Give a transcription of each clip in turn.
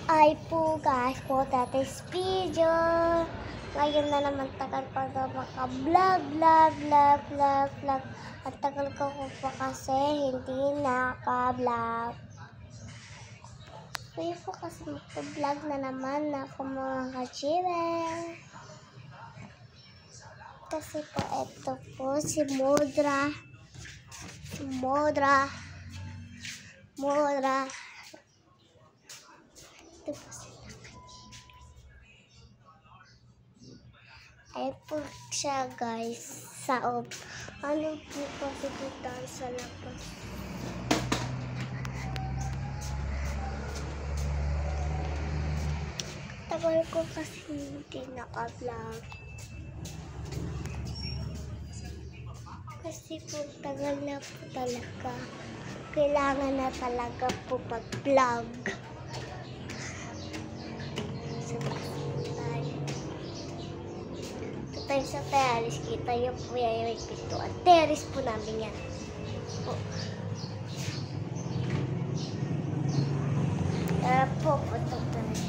Ay po guys, po today's video. Ngayon na naman tagal pa na maka-vlog. At tagal ko pa kasi hindi naka-vlog. Kaya po kasi maka-vlog na naman ako mga ka-chibel. Kasi po ito po si Modra. Ito po sila. Ayan po siya guys sa ano po kasi dito sa labas. Tagal ko kasi hindi naka-vlog. Kasi po tagal na po talaga. Kailangan na talaga po mag-vlog. Tayo sa terrace, kita niyo po yan yung pintuan. Terrace po namin yan. Tara po, punta tayo.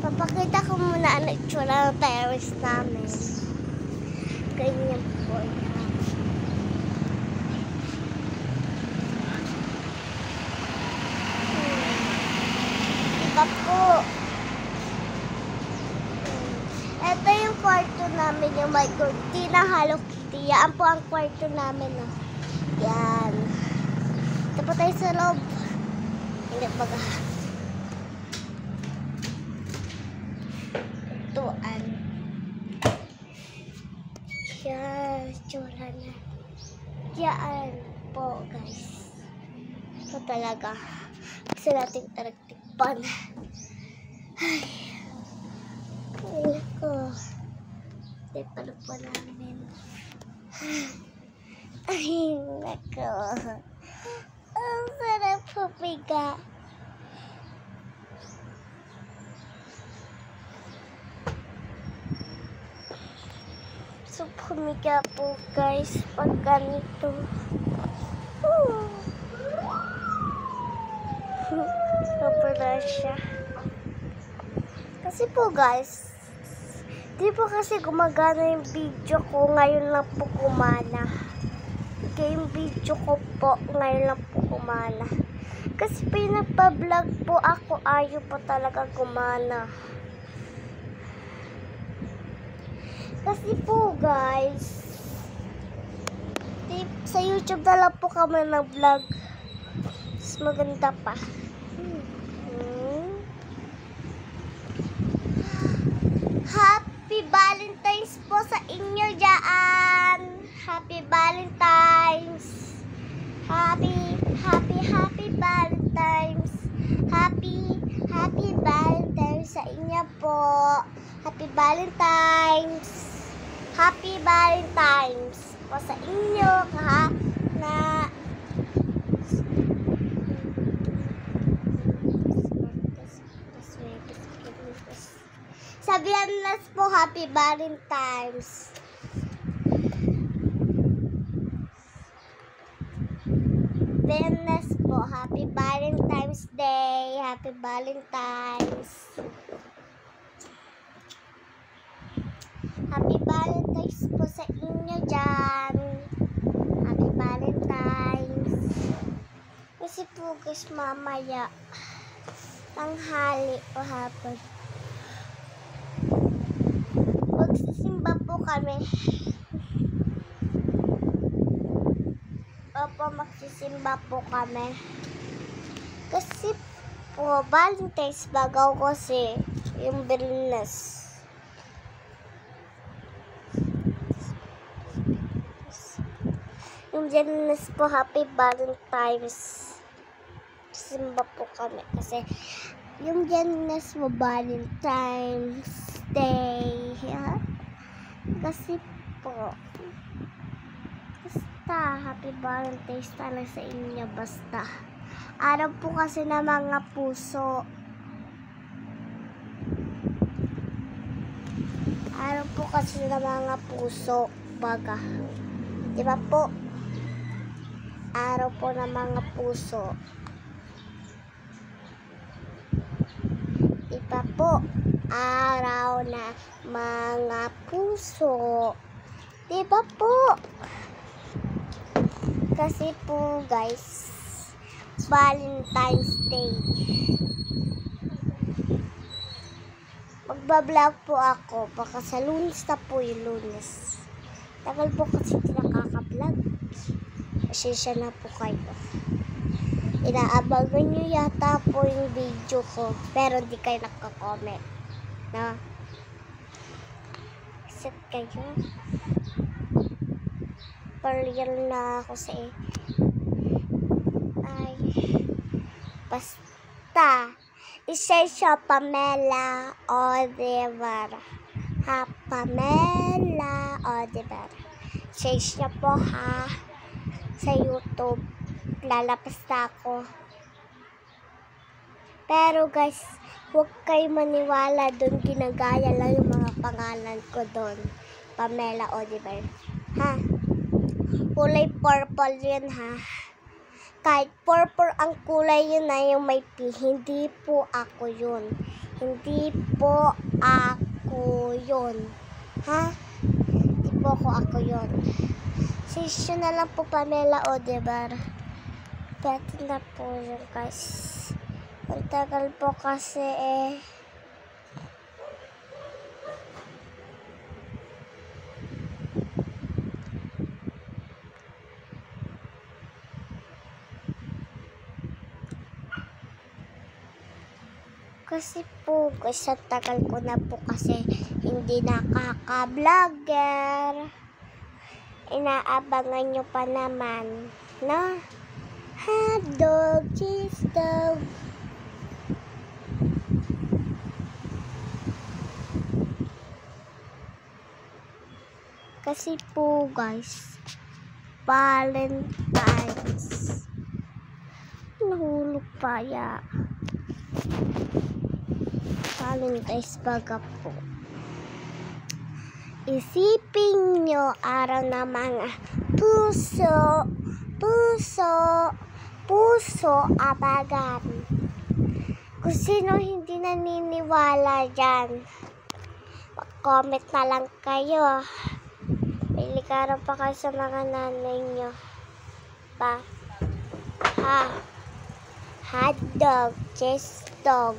Papakita ko muna ang itsura ng terrace namin. Ganyan po yan. Diba po? Ito yung kwarto namin, yung may kurtina, Hello Kitty. Yan po ang kwarto namin. Oh. Yan. Ito po tayo sa loob. Hindi baga. Tuan. Yan. Tsura na. Yan po guys. Ito talaga. Gusto natin taragtikpan. Ay. Ko. Hindi pala po namin. Ay, nako. Ang sarap pumiga. So, pumiga po guys pag ganito. Kapala siya. Kasi po guys, di po kasi gumagana yung video ko, ngayon lang po kumana. Kaya yung video ko po, ngayon lang po kumana. Kasi pinagpa-vlog po ako, ayaw po talaga kumana. Kasi po guys, sa YouTube na lang po kami nag-vlog. Mas maganda pa. Happy Valentine's po sa inyo dyan. Happy Valentine's. Happy Valentine's. Happy Valentine's sa inyo po. Happy Valentine's. Happy Valentine's po sa inyo. Sa Viernes po, Happy Valentine's. Viernes po, Happy Valentine's Day. Happy Valentine's. Happy Valentine's po sa inyo dyan. Happy Valentine's. Kasi po guys, mamaya tanghali o hapon. Magsisimba po kami. Opo, magsisimba po kami. Kasi po, Valentine's bagaw kasi yung Viernes. Yung Viernes po, Happy Valentine's. Simba po kami kasi yung Viernes mo, Valentine's Day. Yeah? Kasi po, basta Happy Valentine's talaga sa inyo. Basta araw po kasi na mga puso. Araw po kasi na mga puso. Baga, diba po? Araw po ng mga puso. po, araw na mga puso. Diba po? Kasi po guys, Valentine's Day. Magbablog po ako, baka sa Lunes na po yung Lunes. Tagal po kasi nakaka-vlog. Pasensya na po kayo. Inaabangan nyo yata po yung video ko, pero di kayo nagka-comment. No? Isip kayo. Pareal na ako sa ay basta Isesya Pamela Oliver. Ha, Pamela Oliver. Isesya po ha sa YouTube. Lalabas na ako. Pero guys, huwag kayo maniwala doon. Ginagaya lang yung mga pangalan ko doon. Pamela Oliver. Ha? Kulay purple yun ha. Kahit purple ang kulay yun na yung may P. Hindi po ako yun. Hindi po ako yun. Ha? Hindi po ako yun. Sisyo na lang po Pamela Oliver. Pwede na po yun guys. Ang tagal po kasi Kasi po, guys, sa tagal ko na po kasi hindi nakaka-vlogger. Inaabangan nyo pa naman, no? Hotdog, cheese dog. Kasi po, guys, Valentine's. Nahulog pa ya. Valentine's baga po. Isipin nyo araw na mga puso, puso, puso abagan. Kung sino hindi naniniwala dyan, mag-comment na lang kayo. Pilikaran pa kayo sa mga nanay nyo. Ha? Hotdog, cheese dog.